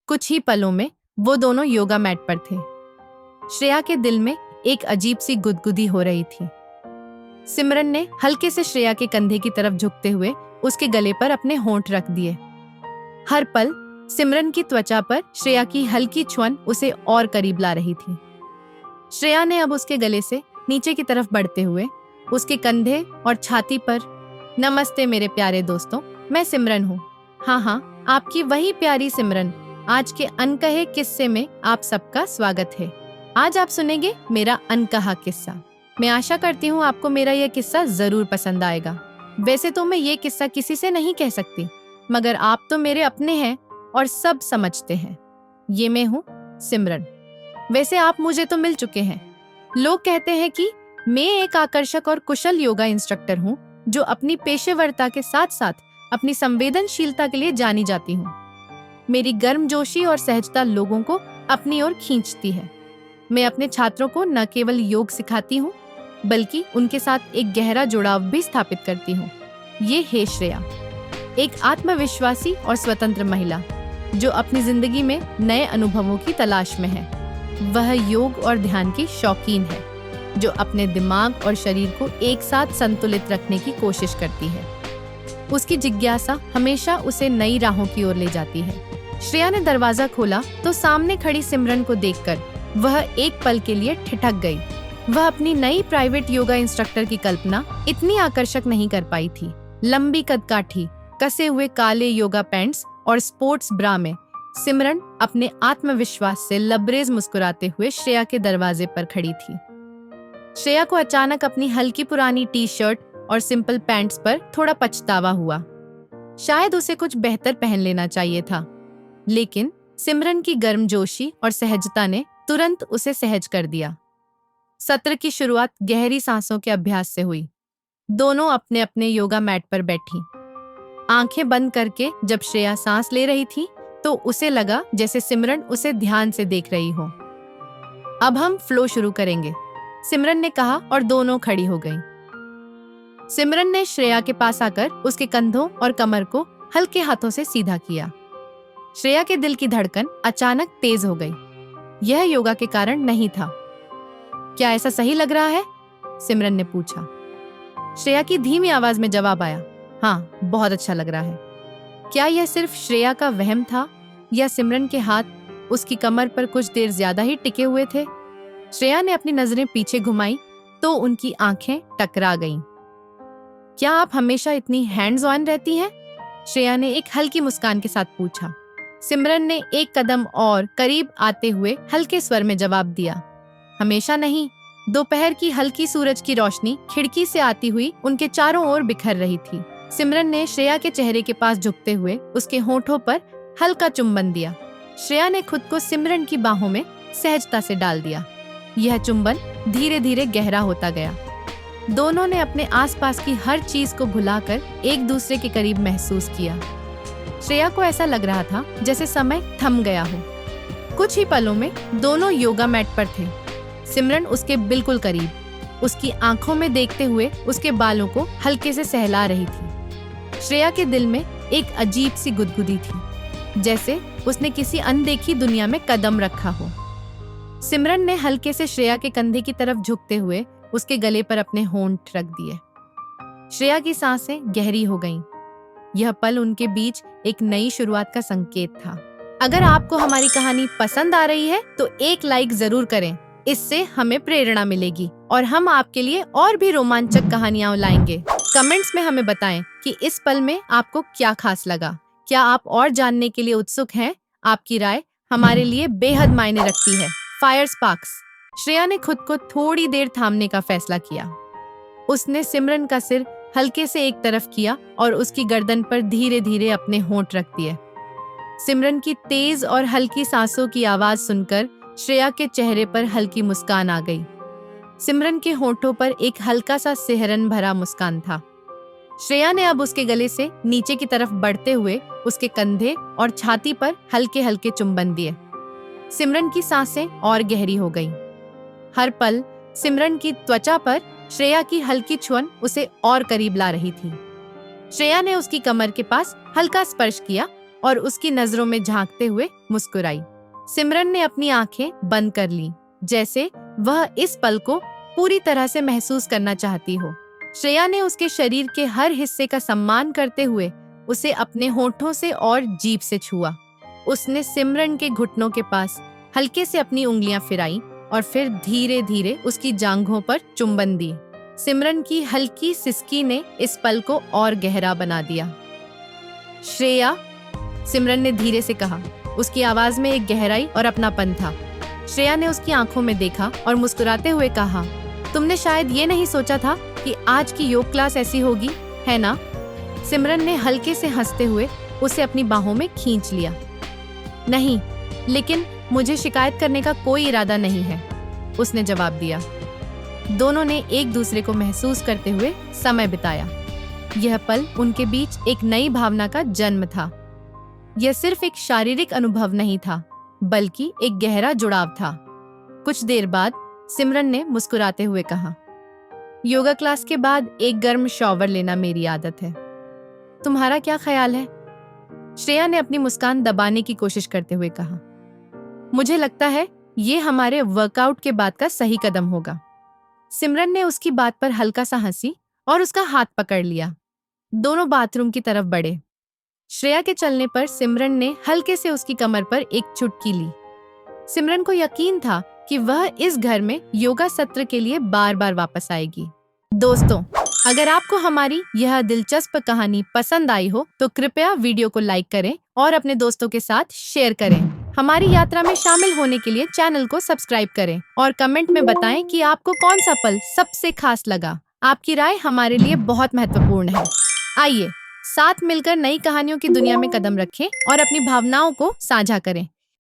कुछ ही पलों में वो दोनों योगा मैट पर थे। श्रेया के दिल में एक अजीब सी गुदगुदी हो रही थी। सिमरन ने हल्के से श्रेया के कंधे की तरफ झुकते हुए उसके गले पर अपने होंठ रख दिए। हर पल सिमरन की त्वचा पर श्रेया की हल्की छुअन उसे और करीब ला रही थी। श्रेया ने अब उसके गले से नीचे की तरफ बढ़ते हुए उसके कंधे और छाती पर, नमस्ते मेरे प्यारे दोस्तों, मैं सिमरन हूँ। हाँ, आपकी वही प्यारी सिमरन। आज के अनकहे किस्से में आप सबका स्वागत है। आज आप सुनेंगे मेरा अनकहा किस्सा। मैं आशा करती हूँ आपको मेरा यह किस्सा जरूर पसंद आएगा। वैसे तो मैं ये किस्सा किसी से नहीं कह सकती, मगर आप तो मेरे अपने हैं और सब समझते हैं। ये मैं हूँ सिमरन। वैसे आप मुझे तो मिल चुके हैं। लोग कहते हैं कि मैं एक आकर्षक और कुशल योगा इंस्ट्रक्टर हूँ जो अपनी पेशेवरता के साथ साथ अपनी संवेदनशीलता के लिए जानी जाती हूँ। मेरी गर्मजोशी और सहजता लोगों को अपनी ओर खींचती है। मैं अपने छात्रों को न केवल योग सिखाती हूँ बल्कि उनके साथ एक गहरा जुड़ाव भी स्थापित करती हूँ। ये है श्रेया, एक आत्मविश्वासी और स्वतंत्र महिला जो अपनी जिंदगी में नए अनुभवों की तलाश में है। वह योग और ध्यान की शौकीन है जो अपने दिमाग और शरीर को एक साथ संतुलित रखने की कोशिश करती है। उसकी जिज्ञासा हमेशा उसे नई राहों की ओर ले जाती है। श्रेया ने दरवाजा खोला तो सामने खड़ी सिमरन को देखकर वह एक पल के लिए ठिठक गई। वह अपनी नई प्राइवेट योगा इंस्ट्रक्टर की कल्पना इतनी आकर्षक नहीं कर पाई थी। लंबी कदकाठी, कसे हुए काले योगा पैंट्स और स्पोर्ट्स ब्रा में सिमरन अपने आत्मविश्वास से लबरेज मुस्कुराते हुए श्रेया के दरवाजे पर खड़ी थी। श्रेया को अचानक अपनी हल्की पुरानी टी शर्ट और सिंपल पैंट्स पर थोड़ा पछतावा हुआ। शायद उसे कुछ बेहतर पहन लेना चाहिए था, लेकिन सिमरन की गर्मजोशी और सहजता ने तुरंत उसे सहज कर दिया। सत्र की शुरुआत गहरी सांसों के अभ्यास से हुई। दोनों अपने अपने योगा मैट पर बैठी। आंखें बंद करके जब श्रेया सांस ले रही थी तो उसे लगा जैसे सिमरन उसे ध्यान से देख रही हो। अब हम फ्लो शुरू करेंगे, सिमरन ने कहा और दोनों खड़ी हो गईं। सिमरन ने श्रेया के पास आकर उसके कंधों और कमर को हल्के हाथों से सीधा किया। श्रेया के दिल की धड़कन अचानक तेज हो गई। यह योगा के कारण नहीं था। क्या ऐसा सही लग रहा है? सिमरन ने पूछा। श्रेया की धीमी आवाज में जवाब आया, हाँ, बहुत अच्छा लग रहा है। क्या यह सिर्फ श्रेया का वहम था या सिमरन के हाथ उसकी कमर पर कुछ देर ज्यादा ही टिके हुए थे? श्रेया ने अपनी नजरें पीछे घुमाई तो उनकी आंखें टकरा गईं। क्या आप हमेशा इतनी हैंड्स ऑन रहती हैं? श्रेया ने एक हल्की मुस्कान के साथ पूछा। सिमरन ने एक कदम और करीब आते हुए हल्के स्वर में जवाब दिया, हमेशा नहीं। दोपहर की हल्की सूरज की रोशनी खिड़की से आती हुई उनके चारों ओर बिखर रही थी। सिमरन ने श्रेया के चेहरे के पास झुकते हुए उसके होठों पर हल्का चुंबन दिया। श्रेया ने खुद को सिमरन की बाहों में सहजता से डाल दिया। यह चुंबन धीरे धीरे गहरा होता गया। दोनों ने अपने आसपास की हर चीज को भुलाकर एक दूसरे के करीब महसूस किया। श्रेया को ऐसा लग रहा था जैसे समय थम गया हो। कुछ ही पलों में दोनों योगा मैट पर थे। सिमरन उसके बिल्कुल करीब, उसकी आंखों में देखते हुए उसके बालों को हल्के से सहला रही थी। श्रेया के दिल में एक अजीब सी गुदगुदी थी, जैसे उसने किसी अनदेखी दुनिया में कदम रखा हो। सिमरन ने हल्के से श्रेया के कंधे की तरफ झुकते हुए उसके गले पर अपने होंठ रख दिए। श्रेया की सांसें गहरी हो गईं। यह पल उनके बीच एक नई शुरुआत का संकेत था। अगर आपको हमारी कहानी पसंद आ रही है तो एक लाइक जरूर करें। इससे हमें प्रेरणा मिलेगी और हम आपके लिए और भी रोमांचक कहानियां लाएंगे। कमेंट्स में हमें बताएं कि इस पल में आपको क्या खास लगा। क्या आप और जानने के लिए उत्सुक हैं? आपकी राय हमारे लिए बेहद मायने रखती है। Fire sparks. श्रेया ने खुद को थोड़ी देर थामने का फैसला किया। उसने सिमरन का सिर हल्के से एक तरफ किया और उसकी गर्दन पर धीरे धीरे अपने होंठ रख दिए। सिमरन की तेज और हल्की सांसों की आवाज सुनकर श्रेया के चेहरे पर हल्की मुस्कान आ गई। सिमरन के होठों पर एक हल्का सा सिहरन भरा मुस्कान था। श्रेया ने अब उसके गले से नीचे की तरफ बढ़ते हुए उसके कंधे और छाती पर हल्के हल्के चुंबन दिए। सिमरन की सांसें और गहरी हो गईं। हर पल सिमरन की त्वचा पर श्रेया की हल्की छुअन उसे और करीब ला रही थी। श्रेया ने उसकी कमर के पास हल्का स्पर्श किया और उसकी नजरों में झांकते हुए मुस्कुराई। सिमरन ने अपनी आंखें बंद कर ली, जैसे वह इस पल को पूरी तरह से महसूस करना चाहती हो। श्रेया ने उसके शरीर के हर हिस्से का सम्मान करते हुए उसे अपने होठों से और जीभ से छुआ। उसने सिमरन के घुटनों के पास हल्के से अपनी उंगलियां फिराई और फिर धीरे धीरे उसकी जांघों पर चुंबन दी। सिमरन की हल्की सिसकी ने इस पल को और गहरा बना दिया। श्रेया, सिमरन ने धीरे से कहा। उसकी आवाज में एक गहराई और अपनापन था। श्रेया ने उसकी आंखों में देखा और मुस्कुराते हुए कहा, तुमने शायद ये नहीं सोचा था कि आज की योग क्लास ऐसी होगी, है ना? सिमरन ने हल्के से हंसते हुए उसे अपनी बाहों में खींच लिया। नहीं, लेकिन मुझे शिकायत करने का कोई इरादा नहीं है, उसने जवाब दिया। दोनों ने एक दूसरे को महसूस करते हुए समय बिताया। यह पल उनके बीच एक नई भावना का जन्म था। यह सिर्फ एक शारीरिक अनुभव नहीं था, बल्कि एक गहरा जुड़ाव था। कुछ देर बाद सिमरन ने मुस्कुराते हुए कहा, योगा क्लास के बाद एक गर्म शॉवर लेना मेरी आदत है। तुम्हारा क्या ख्याल है? श्रेया ने अपनी मुस्कान दबाने की कोशिश करते हुए कहा, मुझे लगता है ये हमारे वर्कआउट के बाद का सही कदम होगा। सिमरन ने उसकी बात पर हल्का सा हंसी और उसका हाथ पकड़ लिया। दोनों बाथरूम की तरफ बढ़े। श्रेया के चलने पर सिमरन ने हल्के से उसकी कमर पर एक चुटकी ली। सिमरन को यकीन था कि वह इस घर में योगा सत्र के लिए बार बार वापस आएगी। दोस्तों, अगर आपको हमारी यह दिलचस्प कहानी पसंद आई हो तो कृपया वीडियो को लाइक करें और अपने दोस्तों के साथ शेयर करें। हमारी यात्रा में शामिल होने के लिए चैनल को सब्सक्राइब करें और कमेंट में बताएं कि आपको कौन सा पल सबसे खास लगा। आपकी राय हमारे लिए बहुत महत्वपूर्ण है। आइए साथ मिलकर नई कहानियों की दुनिया में कदम रखें और अपनी भावनाओं को साझा करें।